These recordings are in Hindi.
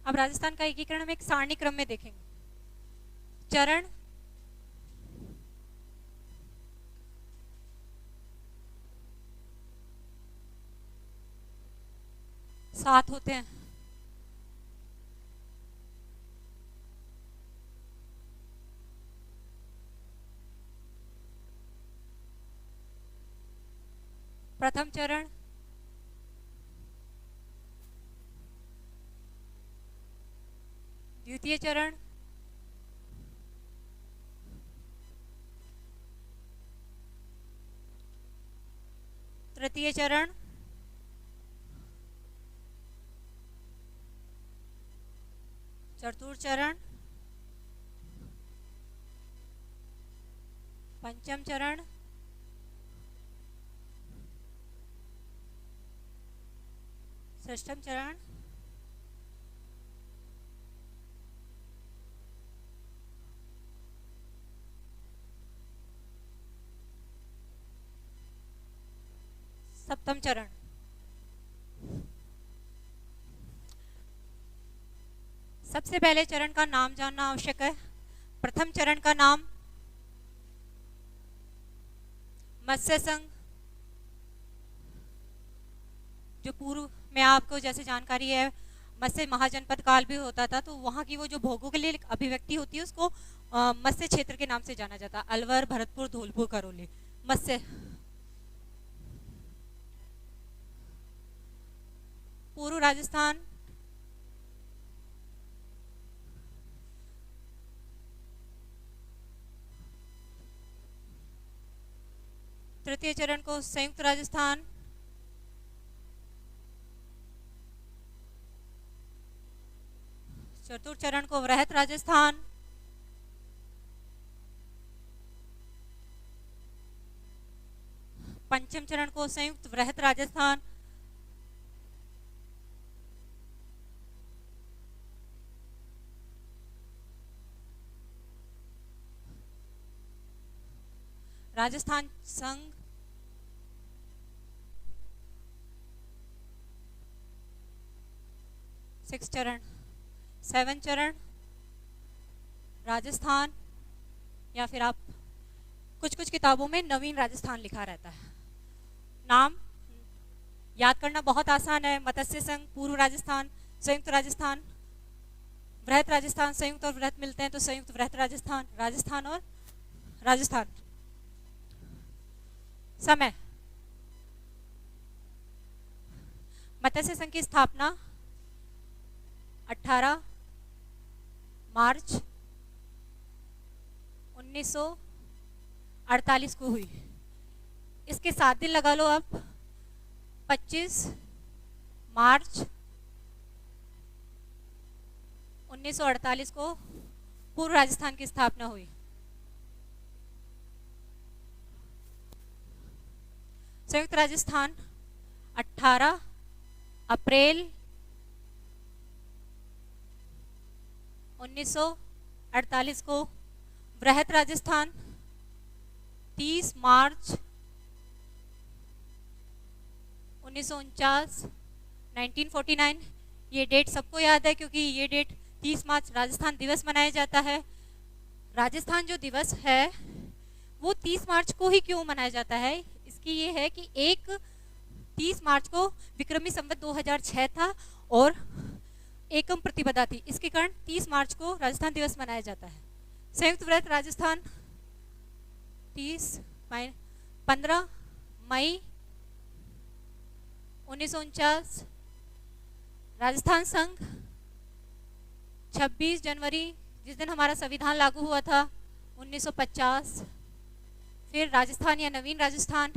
अब राजस्थान का एकीकरण हम एक सारणी क्रम में देखेंगे। चरण, सात होते हैं। प्रथम चरण, द्वितीय चरण, तृतीय चरण, चतुर्थ चरण, पंचम चरण, षष्ठम चरण, सप्तम चरण। सबसे पहले चरण का नाम जानना आवश्यक है। प्रथम चरण का नाम मत्स्य संघ, जो पूर्व में आपको जैसे जानकारी है मत्स्य महाजनपद काल भी होता था, तो वहाँ की वो जो भौगोलिक अभिव्यक्ति होती है उसको मत्स्य क्षेत्र के नाम से जाना जाता है। अलवर, भरतपुर, धौलपुर, करौली, मत्स्य। पूर्व राजस्थान, तृतीय चरण को संयुक्त राजस्थान, चतुर्थ चरण को वृहत राजस्थान, पंचम चरण को संयुक्त वृहत राजस्थान, राजस्थान संघ, सिक्स चरण, सेवन चरण, राजस्थान, या फिर आप कुछ कुछ किताबों में नवीन राजस्थान लिखा रहता है। नाम याद करना बहुत आसान है। मत्स्य संघ, पूर्व राजस्थान, संयुक्त राजस्थान, वृहत राजस्थान, संयुक्त और वृहत मिलते हैं तो संयुक्त वृहत राजस्थान, राजस्थान और राजस्थान। समय, मत्स्य संघ की स्थापना 18 मार्च 1948 को हुई। इसके 7 दिन लगा लो आप। 25 मार्च 1948 को पूर्व राजस्थान की स्थापना हुई। संयुक्त राजस्थान 18 अप्रैल 1948 को, वृहत राजस्थान 30 मार्च 1949, 1949। ये डेट सबको याद है क्योंकि ये डेट 30 मार्च राजस्थान दिवस मनाया जाता है। राजस्थान जो दिवस है वो 30 मार्च को ही क्यों मनाया जाता है, इसकी ये है कि 30 मार्च को विक्रमी संवत 2006 था और एकम प्रतिपदा थी, इसके कारण 30 मार्च को राजस्थान दिवस मनाया जाता है। संयुक्त वृहत राजस्थान 15 मई 1949। राजस्थान संघ 26 जनवरी, जिस दिन हमारा संविधान लागू हुआ था 1950। फिर राजस्थान या नवीन राजस्थान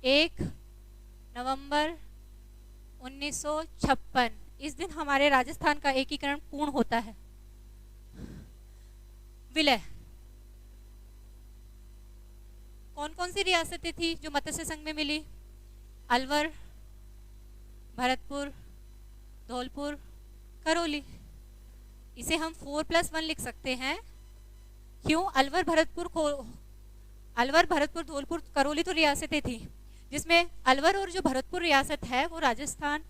1 नवंबर 1956। इस दिन हमारे राजस्थान का एकीकरण पूर्ण होता है। विलय, कौन कौन सी रियासतें थी जो मत्स्य संघ में मिली? अलवर, भरतपुर, धौलपुर, करौली। इसे हम 4+1 लिख सकते हैं। क्यों? अलवर, भरतपुर, धौलपुर, करौली तो रियासतें थी, जिसमें अलवर और जो भरतपुर रियासत है वो राजस्थान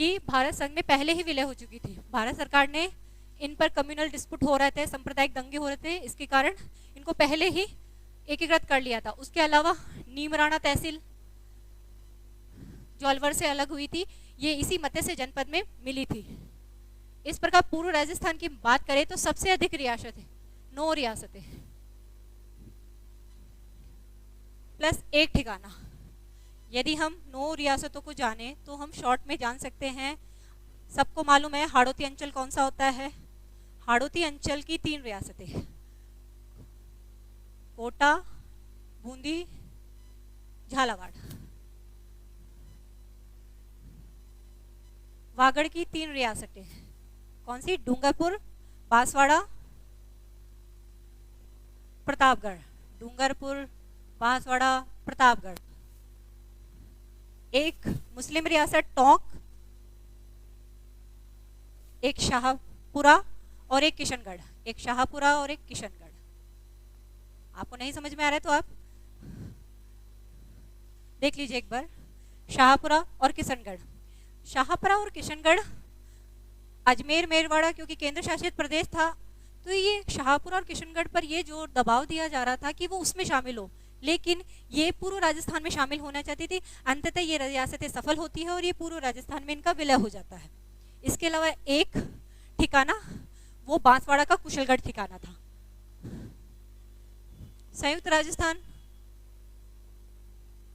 कि भारत संघ में पहले ही विलय हो चुकी थी। भारत सरकार ने इन पर कम्युनल डिस्प्यूट हो रहे थे, सांप्रदायिक दंगे हो रहे थे, इसके कारण इनको पहले ही एकीकृत कर लिया था। उसके अलावा नीमराणा तहसील जो अलवर से अलग हुई थी, ये इसी मत्स्य जनपद में मिली थी। इस प्रकार पूर्व राजस्थान की बात करें तो सबसे अधिक रियासतें 9 रियासतें प्लस 1 ठिकाना। यदि हम 9 रियासतों को जाने तो हम शॉर्ट में जान सकते हैं। सबको मालूम है हाड़ौती अंचल कौन सा होता है। हाड़ौती अंचल की 3 रियासतें, कोटा, बूंदी, झालावाड़। वागड़ की 3 रियासतें कौन सी, डूंगरपुर, बांसवाड़ा, प्रतापगढ़। डूंगरपुर, बांसवाड़ा, प्रतापगढ़। एक मुस्लिम रियासत टोंक, एक शाहपुरा और एक किशनगढ़। एक शाहपुरा और एक किशनगढ़। आपको नहीं समझ में आ रहा है तो आप देख लीजिए एक बार। शाहपुरा और किशनगढ़। शाहपुरा और किशनगढ़ अजमेर मेरवाड़ा क्योंकि केंद्र शासित प्रदेश था, तो ये शाहपुरा और किशनगढ़ पर ये जो दबाव दिया जा रहा था कि वो उसमें शामिल हो, लेकिन ये पूर्व राजस्थान में शामिल होना चाहती थी। अंततः ये रियासतें सफल होती है और ये पूर्व राजस्थान में इनका विलय हो जाता है। इसके अलावा एक ठिकाना वो बांसवाड़ा का कुशलगढ़ ठिकाना था। संयुक्त राजस्थान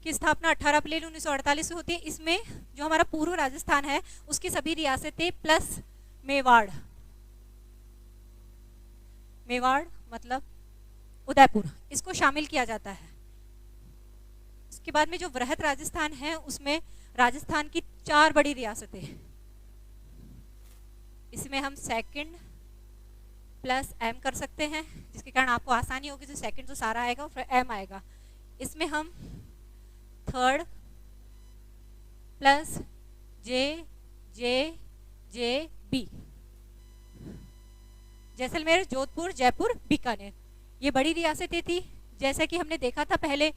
की स्थापना 18 अप्रैल 1948 से होती है। इसमें जो हमारा पूर्व राजस्थान है उसकी सभी रियासतें प्लस मेवाड़, मेवाड़ मतलब उदयपुर, इसको शामिल किया जाता है। इसके बाद में जो वृहत राजस्थान है उसमें राजस्थान की 4 बड़ी रियासतें, इसमें हम सेकंड प्लस एम कर सकते हैं जिसके कारण आपको आसानी होगी। तो सेकंड तो सारा आएगा और फिर एम आएगा। इसमें हम थर्ड प्लस जे जे जे बी, जैसलमेर, जोधपुर, जयपुर, बीकानेर, ये बड़ी रियासतें थी। जैसे कि हमने देखा था पहले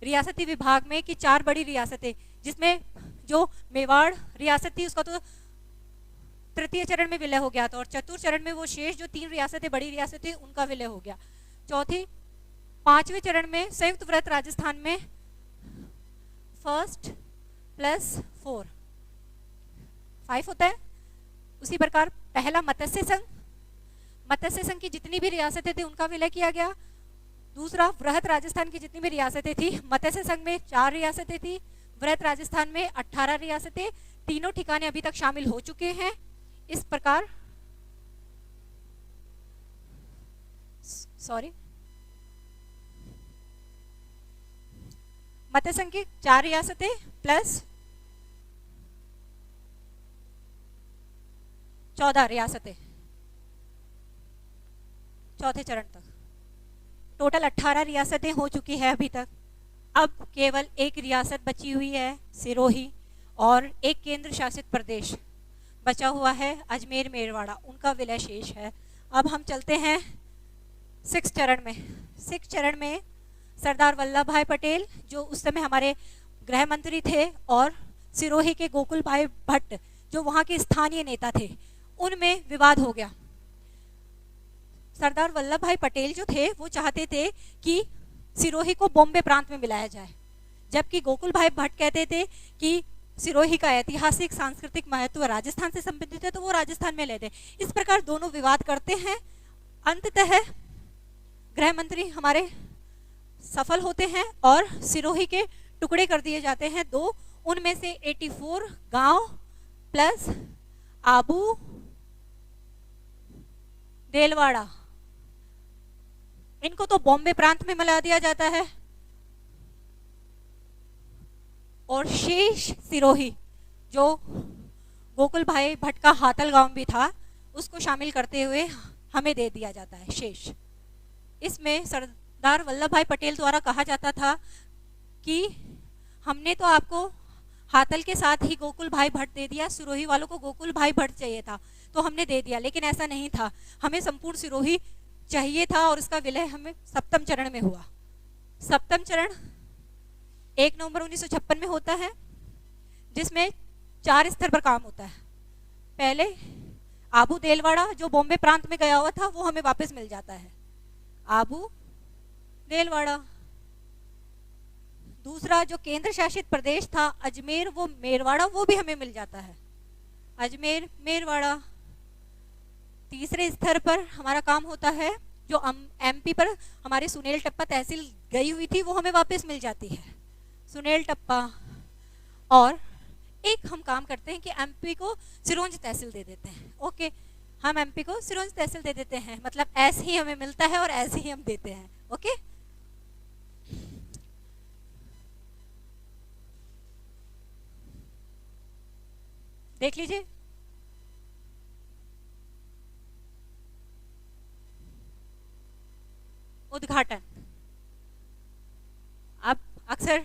रियासती विभाग में कि 4 बड़ी रियासतें, जिसमें जो मेवाड़ रियासत थी उसका तो तृतीय चरण में विलय हो गया था और चतुर्थ चरण में वो शेष जो 3 रियासतें बड़ी रियासतें उनका विलय हो गया। चौथी 5वें चरण में संयुक्त वृहत राजस्थान में फर्स्ट प्लस 4 5 होता है। उसी प्रकार पहला मत्स्य संघ, मत्स्य संघ की जितनी भी रियासतें थी उनका विलय किया गया। दूसरा वृहत राजस्थान की जितनी भी रियासतें थी, मत्स्य संघ में 4 रियासतें थी, वृहत राजस्थान में 18 रियासतें, तीनों ठिकाने अभी तक शामिल हो चुके हैं। इस प्रकार मत्स्य संघ की 4 रियासतें प्लस 14 रियासतें चौथे चरण तक, टोटल 18 रियासतें हो चुकी है अभी तक। अब केवल एक रियासत बची हुई है सिरोही, और एक केंद्र शासित प्रदेश बचा हुआ है अजमेर मेरवाड़ा, उनका विलय शेष है। अब हम चलते हैं 6 चरण में। 6 चरण में सरदार वल्लभ भाई पटेल जो उस समय हमारे गृह मंत्री थे और सिरोही के गोकुल भाई भट्ट जो वहाँ के स्थानीय नेता थे, उनमें विवाद हो गया। सरदार वल्लभ भाई पटेल जो थे वो चाहते थे कि सिरोही को बॉम्बे प्रांत में मिलाया जाए, जबकि गोकुल भाई भट्ट कहते थे कि सिरोही का ऐतिहासिक सांस्कृतिक महत्व राजस्थान से संबंधित है तो वो राजस्थान में लेते। इस प्रकार दोनों विवाद करते हैं। अंततः गृह मंत्री हमारे सफल होते हैं और सिरोही के टुकड़े कर दिए जाते हैं 2। उनमें से 84 गांव प्लस आबू देलवाड़ा, इनको तो बॉम्बे प्रांत में मिला दिया जाता है और शेष सिरोही जो गोकुल भाई भट्ट का हातल गांव भी था उसको शामिल करते हुए हमें दे दिया जाता है शेष। इसमें सरदार वल्लभ भाई पटेल द्वारा कहा जाता था कि हमने तो आपको हातल के साथ ही गोकुल भाई भट्ट दे दिया, सिरोही वालों को गोकुल भाई भट्ट चाहिए था तो हमने दे दिया, लेकिन ऐसा नहीं था, हमें संपूर्ण सिरोही चाहिए था और इसका विलय हमें 7वें चरण में हुआ। 7वां चरण 1 नवंबर 1956 में होता है, जिसमें 4 स्तर पर काम होता है। पहले आबू देलवाड़ा जो बॉम्बे प्रांत में गया हुआ था वो हमें वापस मिल जाता है, आबू देलवाड़ा। दूसरा जो केंद्र शासित प्रदेश था अजमेर वो मेरवाड़ा, वो भी हमें मिल जाता है, अजमेर मेरवाड़ा। तीसरे स्तर पर हमारा काम होता है जो एमपी पर हमारी सुनेल टप्पा तहसील गई हुई थी वो हमें वापस मिल जाती है, सुनेल टप्पा। और एक हम काम करते हैं कि एमपी को सिरोंज तहसील दे देते हैं। ओके, हम एमपी को सिरोंज तहसील दे देते हैं, मतलब ऐसे ही हमें मिलता है और ऐसे ही हम देते हैं। ओके, देख लीजिए। उद्घाटन, अब अक्सर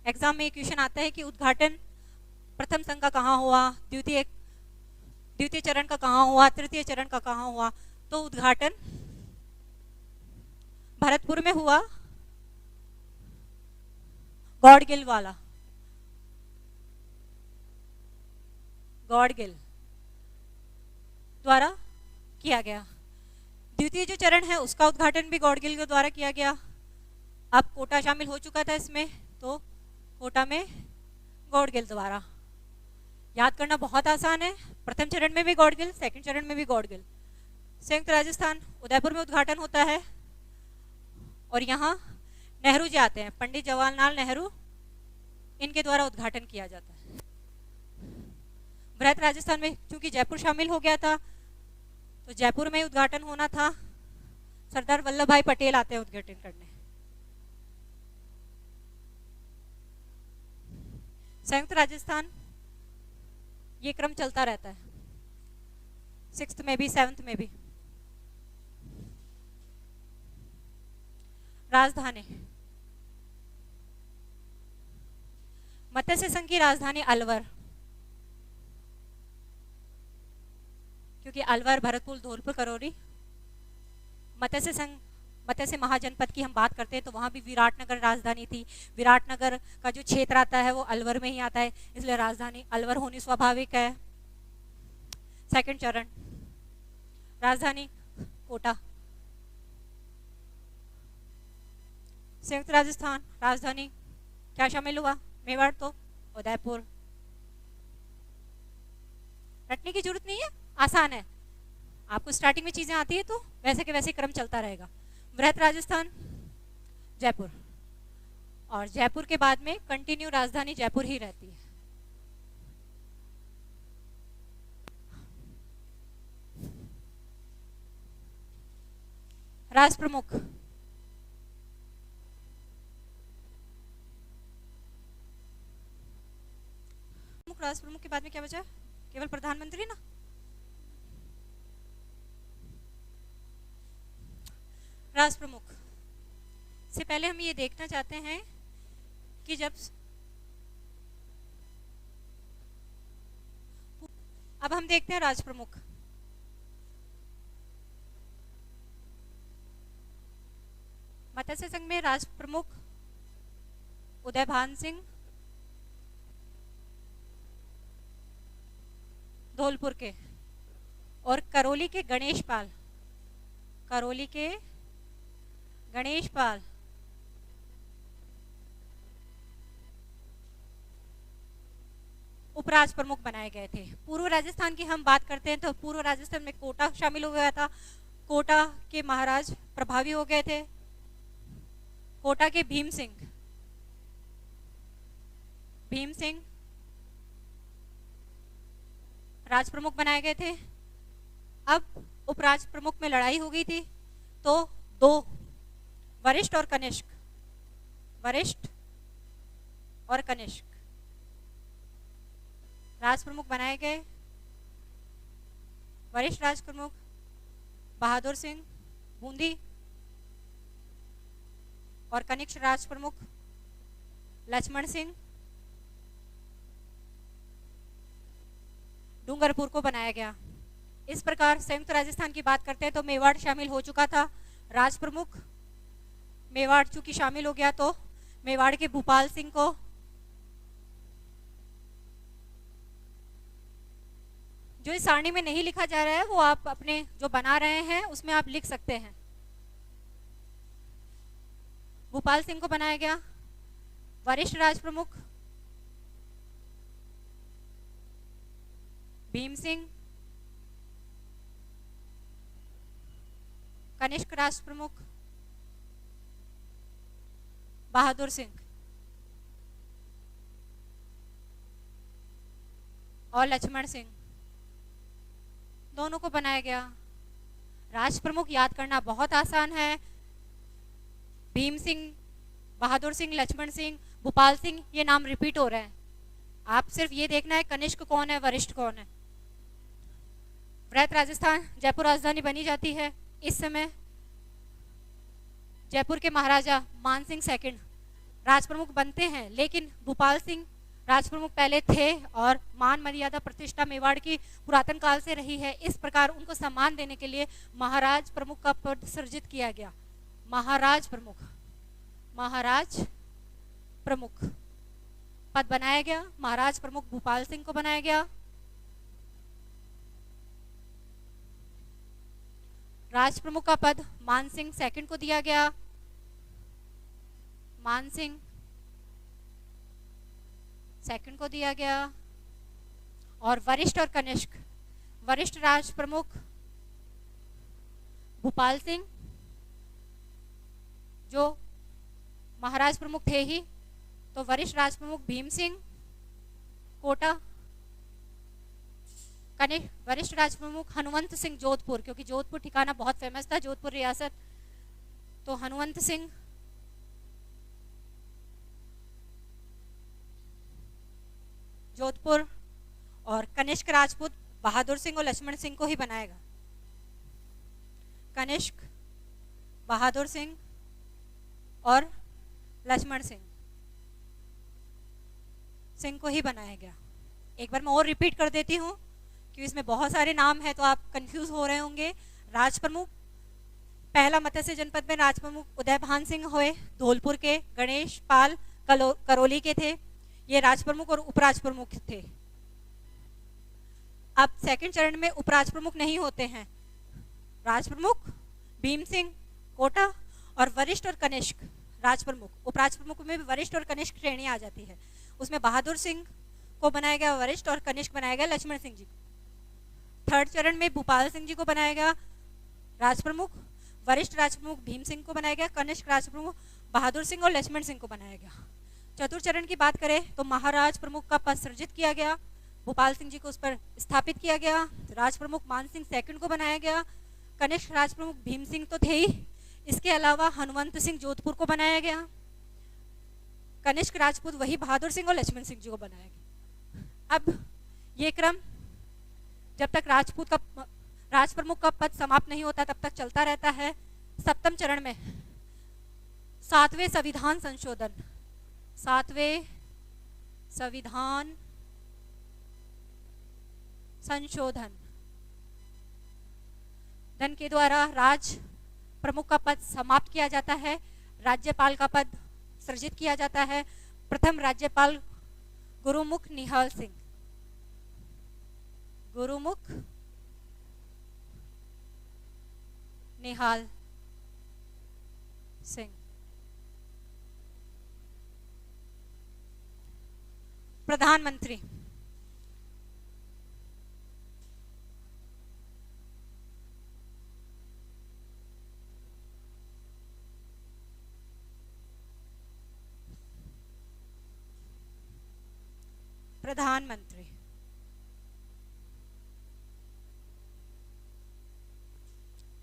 एग्जाम में क्वेश्चन आता है कि उद्घाटन प्रथम संघ का कहाँ हुआ, द्वितीय चरण का कहाँ हुआ, तृतीय चरण का कहाँ हुआ। तो उद्घाटन भरतपुर में हुआ, गौड़गिल वाला, गौड़गिल द्वारा किया गया। द्वितीय जो चरण है उसका उद्घाटन भी गौड़गिल के द्वारा किया गया। अब कोटा शामिल हो चुका था इसमें, तो कोटा में गौड़गिल द्वारा। याद करना बहुत आसान है, प्रथम चरण में भी गौड़गिल, सेकंड चरण में भी गौड़गिल। संयुक्त राजस्थान उदयपुर में उद्घाटन होता है और यहाँ नेहरू जी आते हैं, पंडित जवाहरलाल नेहरू, इनके द्वारा उद्घाटन किया जाता है। बृहत राजस्थान में चूंकि जयपुर शामिल हो गया था तो जयपुर में उद्घाटन होना था, सरदार वल्लभ भाई पटेल आते हैं उद्घाटन करने। संयुक्त राजस्थान ये क्रम चलता रहता है, 6th में भी 7th में भी। राजधानी, मत्स्य संघ की राजधानी अलवर, क्योंकि अलवर, भरतपुर, धौलपुर, करौली। मत्स्य संघ, मत्स्य महाजनपद की हम बात करते हैं तो वहां भी विराटनगर राजधानी थी। विराटनगर का जो क्षेत्र आता है वो अलवर में ही आता है, इसलिए राजधानी अलवर होनी स्वाभाविक है। सेकंड चरण, राजधानी कोटा। संयुक्त राजस्थान राजधानी क्या शामिल हुआ, मेवाड़, तो उदयपुर। रटने की जरूरत नहीं है, आसान है, आपको स्टार्टिंग में चीजें आती है तो वैसे के वैसे क्रम चलता रहेगा। बृहत राजस्थान जयपुर, और जयपुर के बाद में कंटिन्यू राजधानी जयपुर ही रहती है। राष्ट्र प्रमुख, राष्ट्र प्रमुख के बाद में क्या बचा, केवल प्रधानमंत्री ना। राष्ट्र प्रमुख से पहले हम ये देखना चाहते हैं कि जब, अब हम देखते हैं राष्ट्र प्रमुख। मत्स्य संघ में राष्ट्र प्रमुख उदयभान सिंह, धौलपुर के, और करौली के गणेश पाल, करौली के गणेश पाल। उपराष्ट्र प्रमुख बनाए गए थे। पूर्व राजस्थान की हम बात करते हैं तो पूर्व राजस्थान में कोटा शामिल हो गया था, कोटा के महाराज प्रभावी हो गए थे। कोटा के भीम सिंह, भीम सिंह राज प्रमुख बनाए गए थे। अब उपराज प्रमुख में लड़ाई हो गई थी तो दो, वरिष्ठ और कनिष्क, वरिष्ठ और कनिष्क राज प्रमुख बनाए गए। वरिष्ठ राज प्रमुख बहादुर सिंह बूंदी और कनिष्क राज प्रमुख लक्ष्मण सिंह डूंगरपुर को बनाया गया। इस प्रकार संयुक्त राजस्थान की बात करते हैं तो मेवाड़ शामिल हो चुका था। राज प्रमुख मेवाड़ चूंकि शामिल हो गया तो मेवाड़ के भूपाल सिंह को जो इस सारणी में नहीं लिखा जा रहा है वो आप अपने जो बना रहे हैं उसमें आप लिख सकते हैं। भूपाल सिंह को बनाया गया वरिष्ठ राज प्रमुख, भीम सिंह कनिष्क राष्ट्र प्रमुख, बहादुर सिंह और लक्ष्मण सिंह, दोनों को बनाया गया। राष्ट्र प्रमुख याद करना बहुत आसान है, भीम सिंह, बहादुर सिंह, लक्ष्मण सिंह, भूपाल सिंह, ये नाम रिपीट हो रहे हैं। आप सिर्फ ये देखना है कनिष्क कौन है, वरिष्ठ कौन है। वृहत राजस्थान जयपुर राजधानी बनी जाती है। इस समय जयपुर के महाराजा मान सिंह सेकंड राजप्रमुख बनते हैं, लेकिन भूपाल सिंह राजप्रमुख पहले थे और मान मर्यादा प्रतिष्ठा मेवाड़ की पुरातन काल से रही है। इस प्रकार उनको सम्मान देने के लिए महाराज प्रमुख का पद सृजित किया गया। महाराज प्रमुख, महाराज प्रमुख पद बनाया गया। महाराज प्रमुख भूपाल सिंह को बनाया गया। राज प्रमुख का पद मान सिंह सेकंड को दिया गया। मान सिंह सेकंड को दिया गया। और वरिष्ठ और कनिष्क, वरिष्ठ राज प्रमुख भूपाल सिंह जो महाराज प्रमुख थे ही, तो वरिष्ठ राज प्रमुख भीम सिंह कोटा, वरिष्ठ राज प्रमुख हनुमंत सिंह जोधपुर, क्योंकि जोधपुर ठिकाना बहुत फेमस था, जोधपुर रियासत, तो हनुमंत सिंह जोधपुर। और कनिष्क राजपूत बहादुर सिंह और लक्ष्मण सिंह को ही बनाएगा। कनिष्क, बहादुर सिंह और लक्ष्मण सिंह को ही बनाया गया। एक बार मैं और रिपीट कर देती हूँ क्योंकि इसमें बहुत सारे नाम हैं तो आप कंफ्यूज हो रहे होंगे। राज प्रमुख, पहला मत्स्य जनपद में राज प्रमुख उदयभान सिंह हुए, धौलपुर के। गणेश पाल करौली के थे, ये राज प्रमुख और उपराज प्रमुख थे। अब सेकंड चरण में उपराज प्रमुख नहीं होते हैं। राज प्रमुख भीम सिंह कोटा और वरिष्ठ और कनिष्क राज प्रमुख। उपराज प्रमुख में भी वरिष्ठ और कनिष्क श्रेणी आ जाती है। उसमें बहादुर सिंह को बनाया गया वरिष्ठ और कनिष्क बनाया गया लक्ष्मण सिंह जी। थर्ड चरण में भूपाल सिंह जी को बनाया गया राज प्रमुख, वरिष्ठ राज प्रमुख भीम सिंह को बनाया गया, कनिष्क राज प्रमुख बहादुर सिंह और लक्ष्मण सिंह को बनाया गया। चतुर्थ चरण की बात करें तो महाराज प्रमुख का पद सृजित किया गया, भूपाल सिंह जी को उस पर स्थापित किया गया। राज प्रमुख मान सिंह सेकंड को बनाया गया। कनिष्क राज प्रमुख भीम सिंह तो थे ही, इसके अलावा हनुमंत सिंह जोधपुर को बनाया गया। कनिष्क राजपूत वही बहादुर सिंह और लक्ष्मण सिंह जी को बनाया गया। अब ये क्रम जब तक राज प्रमुख का पद समाप्त नहीं होता तब तक चलता रहता है। सप्तम चरण में 7वें संविधान संशोधन, 7वें संविधान संशोधन धन के द्वारा राज प्रमुख का पद समाप्त किया जाता है, राज्यपाल का पद सृजित किया जाता है। प्रथम राज्यपाल गुरुमुख निहाल सिंह, गुरुमुख निहाल सिंह। प्रधानमंत्री, प्रधानमंत्री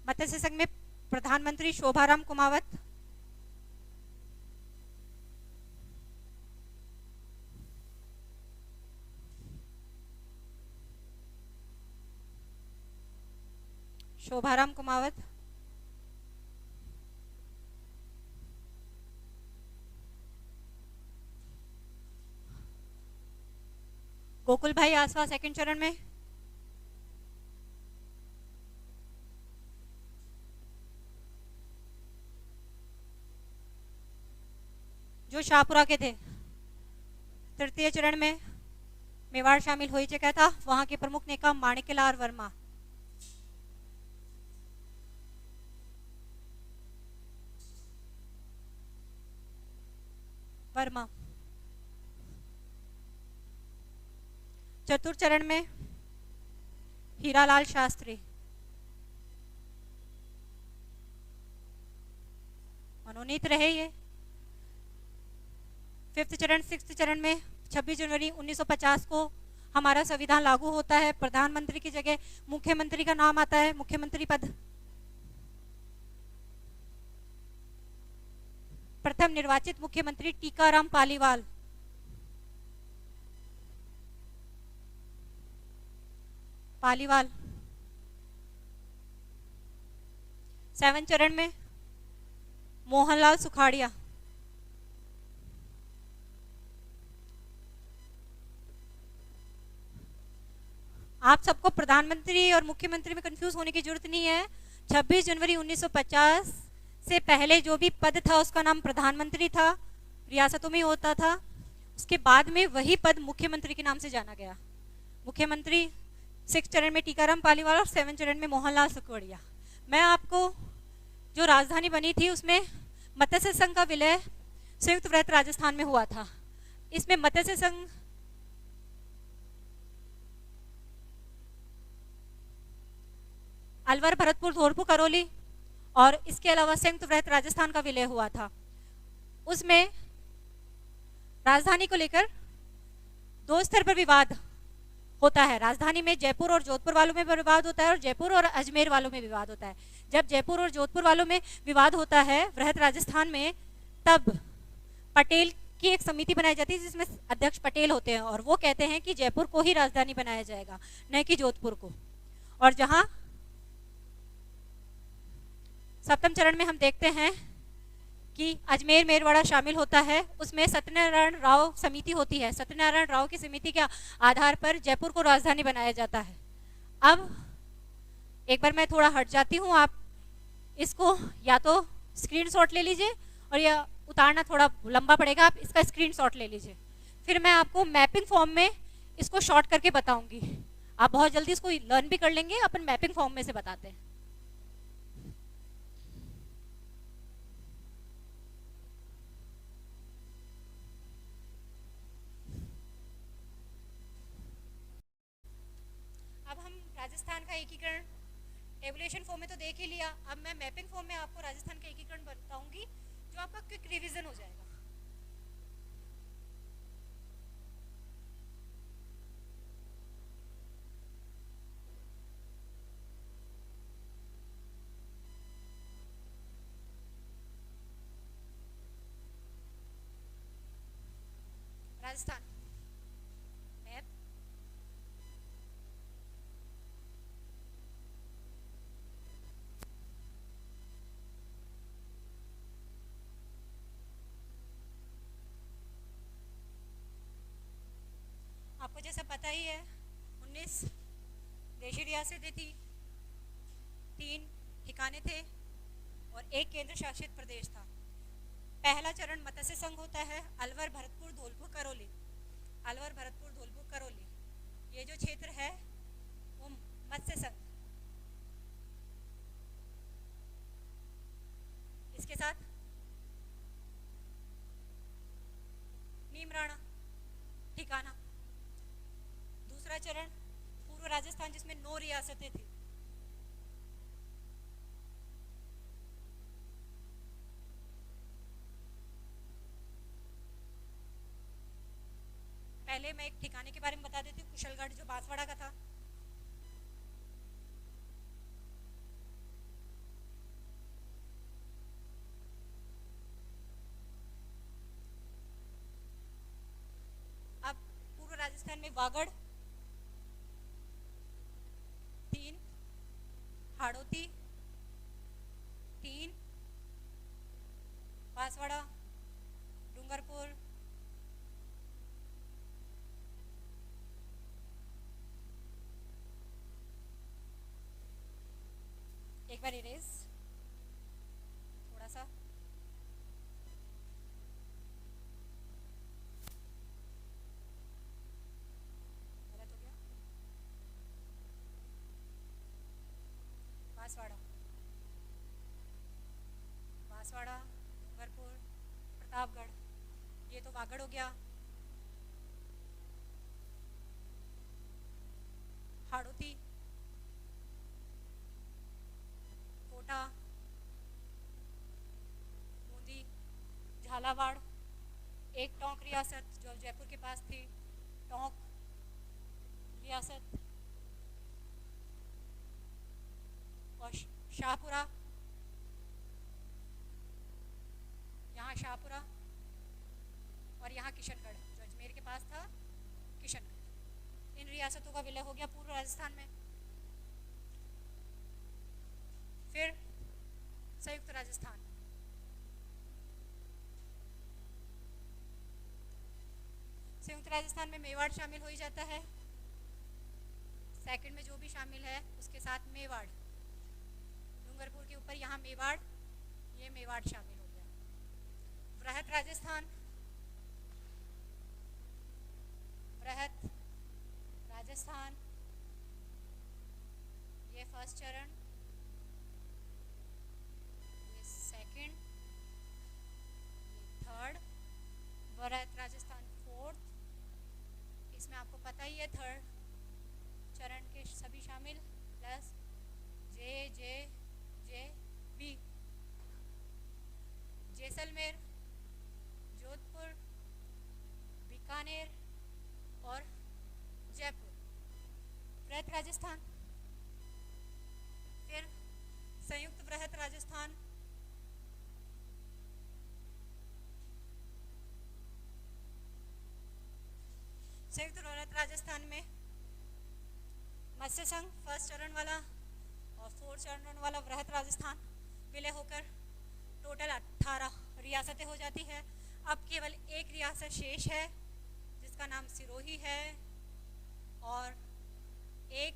मत्स्य संघ में प्रधानमंत्री शोभाराम कुमावत, शोभाराम कुमावत। गोकुल भाई आसवा सेकंड चरण में, जो शाहपुरा के थे। तृतीय चरण में मेवाड़ शामिल हो चुका था। वहां के प्रमुख ने कहा माणिक्यलाल वर्मा। वर्मा। चतुर्थ चरण में हीरालाल शास्त्री। मनोनीत रहे ये। फिफ्थ चरण सिक्स्थ चरण में 26 जनवरी 1950 को हमारा संविधान लागू होता है। प्रधानमंत्री की जगह मुख्यमंत्री का नाम आता है, मुख्यमंत्री पद। प्रथम निर्वाचित मुख्यमंत्री टीकाराम पालीवाल। पालीवाल। 7वें चरण में मोहनलाल सुखाड़िया। आप सबको प्रधानमंत्री और मुख्यमंत्री में कंफ्यूज होने की जरूरत नहीं है। 26 जनवरी 1950 से पहले जो भी पद था उसका नाम प्रधानमंत्री था, रियासतों में होता था। उसके बाद में वही पद मुख्यमंत्री के नाम से जाना गया। मुख्यमंत्री 6 चरण में टीकाराम पालीवाल और 7 चरण में मोहनलाल सुखाड़िया। मैं आपको जो राजधानी बनी थी उसमें मत्स्य संघ का विलय संयुक्त व्रत राजस्थान में हुआ था। इसमें मत्स्य संघ अलवर, भरतपुर, धौलपुर, करौली और इसके अलावा संयुक्त व्रत राजस्थान का विलय हुआ था। उसमें राजधानी को लेकर 2 स्तर पर विवाद होता है। राजधानी में जयपुर और जोधपुर वालों में विवाद होता है और जयपुर और अजमेर वालों में विवाद होता है। जब जयपुर और जोधपुर वालों में विवाद होता है वृहत राजस्थान में, तब पटेल की एक समिति बनाई जाती है जिसमें अध्यक्ष पटेल होते हैं और वो कहते हैं कि जयपुर को ही राजधानी बनाया जाएगा, न कि जोधपुर को। और जहां 7वें चरण में हम देखते हैं कि अजमेर मेरवाड़ा शामिल होता है। उसमें सत्यनारायण राव समिति होती है। सत्यनारायण राव की समिति के आधार पर जयपुर को राजधानी बनाया जाता है। अब एक बार मैं थोड़ा हट जाती हूँ, आप इसको या तो स्क्रीनशॉट ले लीजिए और या उतारना थोड़ा लंबा पड़ेगा, आप इसका स्क्रीनशॉट ले लीजिए। फिर मैं आपको मैपिंग फॉर्म में इसको शॉर्ट करके बताऊंगी। आप बहुत जल्दी इसको लर्न भी कर लेंगे। अपन मैपिंग फॉर्म में से बताते हैं। राजस्थान का एकीकरण टेबुलेशन फॉर्म में तो देख ही लिया। अब मैं मैपिंग फॉर्म में आपको राजस्थान का एकीकरण बताऊंगी जो आपका क्विक रिवीजन हो जाएगा। राजस्थान मैप, आपको जैसा पता ही है 19 देशी रियासतें थी, 3 ठिकाने थे और 1 केंद्र शासित प्रदेश था। पहला चरण मत्स्य संघ होता है, अलवर, भरतपुर, धौलपुर, करौली। अलवर, भरतपुर, धौलपुर, करौली, ये जो क्षेत्र है वो मत्स्य संघ। इसके साथ नीमराणा ठिकाना। दूसरा चरण पूर्व राजस्थान जिसमें 9 रियासतें थी। पहले मैं एक ठिकाने के बारे में बता देती हूँ, कुशलगढ़ जो बांसवाड़ा का था। अब पूर्व राजस्थान में वागड़, 3 हाड़ौती, 3 बांसवाड़ा, डूंगरपुर, एक बार इरेज थोड़ा सा। बांसवाड़ा, डूंगरपुर, प्रतापगढ़, ये तो वागड़ हो गया। हाड़ौती, कोटा, बूंदी, झालावाड़, एक टोंक रियासत जो जयपुर के पास थी, टोंक रियासत, और शाहपुरा, यहाँ शाहपुरा, और यहाँ किशनगढ़ जो अजमेर के पास था, किशनगढ़। इन रियासतों का विलय हो गया पूर्व राजस्थान में। फिर संयुक्त राजस्थान, संयुक्त राजस्थान में मेवाड़ शामिल हो ही जाता है। सेकंड में जो भी शामिल है उसके साथ मेवाड़, डूंगरपुर के ऊपर यहाँ मेवाड़, ये मेवाड़ शामिल हो गया। वृहत राजस्थान, वृहत राजस्थान, ये फर्स्ट चरण, ये सेकंड, ये थर्ड, वृहत राजस्थान फोर्थ। इसमें आपको पता ही है थर्ड चरण के सभी शामिल, प्लस जे जे जे बी। जैसलमेर, जोधपुर, बीकानेर और जयपुर, वृहत राजस्थान। फिर संयुक्त वृहत राजस्थान, संयुक्त वृहत राजस्थान में मत्स्य संघ फर्स्ट चरण वाला और फोर्थ चरण वाला वृहत राजस्थान विलय होकर टोटल 18 रियासतें हो जाती है। अब केवल एक रियासत शेष है जिसका नाम सिरोही है, और एक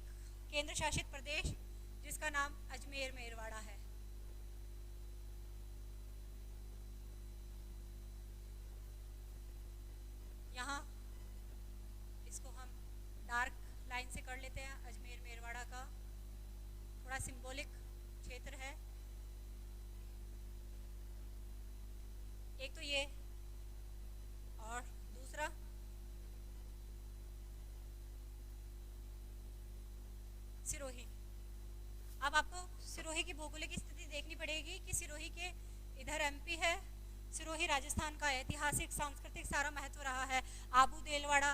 केंद्र शासित प्रदेश जिसका नाम अजमेर मेरवाड़ा है। यहाँ इसको हम डार्क लाइन से कर लेते हैं। अजमेर मेरवाड़ा का थोड़ा सिंबॉलिक क्षेत्र है। एक तो ये, और दूसरा सिरोही। अब आपको सिरोही की भौगोलिक स्थिति देखनी पड़ेगी कि सिरोही के इधर एमपी है। सिरोही राजस्थान का ऐतिहासिक सांस्कृतिक सारा महत्व रहा है। आबू देलवाड़ा,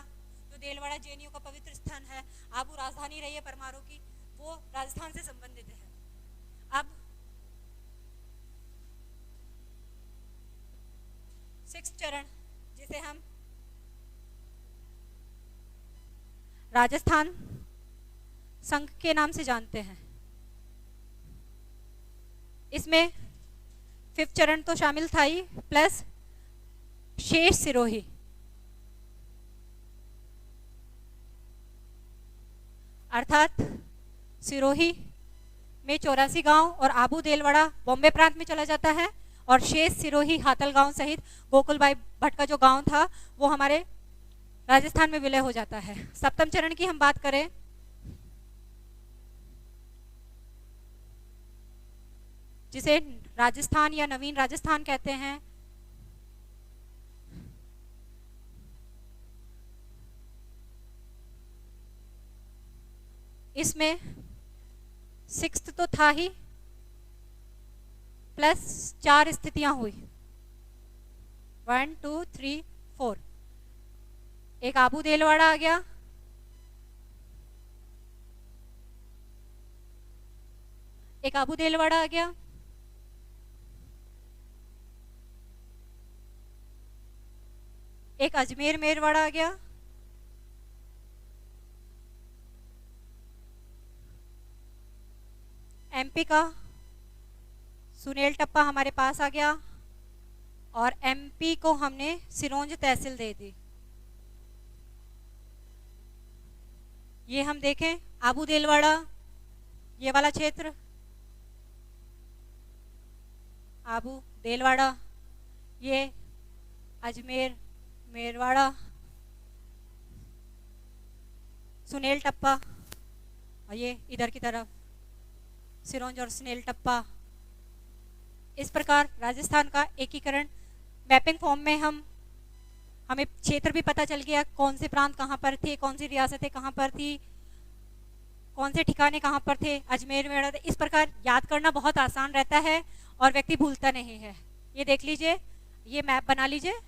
जो देलवाड़ा जैनियों का पवित्र स्थान है, आबू राजधानी रही है परमारों की, वो राजस्थान से संबंधित है। अब 6 चरण जिसे हम राजस्थान संघ के नाम से जानते हैं, इसमें 5th चरण तो शामिल था ही, प्लस शेष सिरोही। अर्थात सिरोही में 84 गांव और आबू देलवाड़ा बॉम्बे प्रांत में चला जाता है, और शेष सिरोही हातल गांव सहित गोकुलबाई भट्ट का जो गांव था वो हमारे राजस्थान में विलय हो जाता है। 7वें चरण की हम बात करें, जिसे राजस्थान या नवीन राजस्थान कहते हैं, इसमें 6th तो था ही, प्लस 4 स्थितियां हुई, 1 2 3 4। एक आबू देलवाड़ा आ गया, एक आबू देलवाड़ा आ गया, एक अजमेर मेरवाड़ा आ गया, एमपी का सुनेल टप्पा हमारे पास आ गया, और एमपी को हमने सिरोंज तहसील दे दी। ये हम देखें, आबू देलवाड़ा ये वाला क्षेत्र, आबू देलवाड़ा, ये अजमेर मेरवाड़ा, सुनेल टप्पा, और ये इधर की तरफ सिरोंज और सुनेल टप्पा इस प्रकार राजस्थान का एकीकरण मैपिंग फॉर्म में हमें क्षेत्र भी पता चल गया, कौन से प्रांत कहाँ पर थे, कौन सी रियासतें कहाँ पर थी, कौन से ठिकाने कहाँ पर थे, अजमेर में। इस प्रकार याद करना बहुत आसान रहता है और व्यक्ति भूलता नहीं है। ये देख लीजिए, ये मैप बना लीजिए।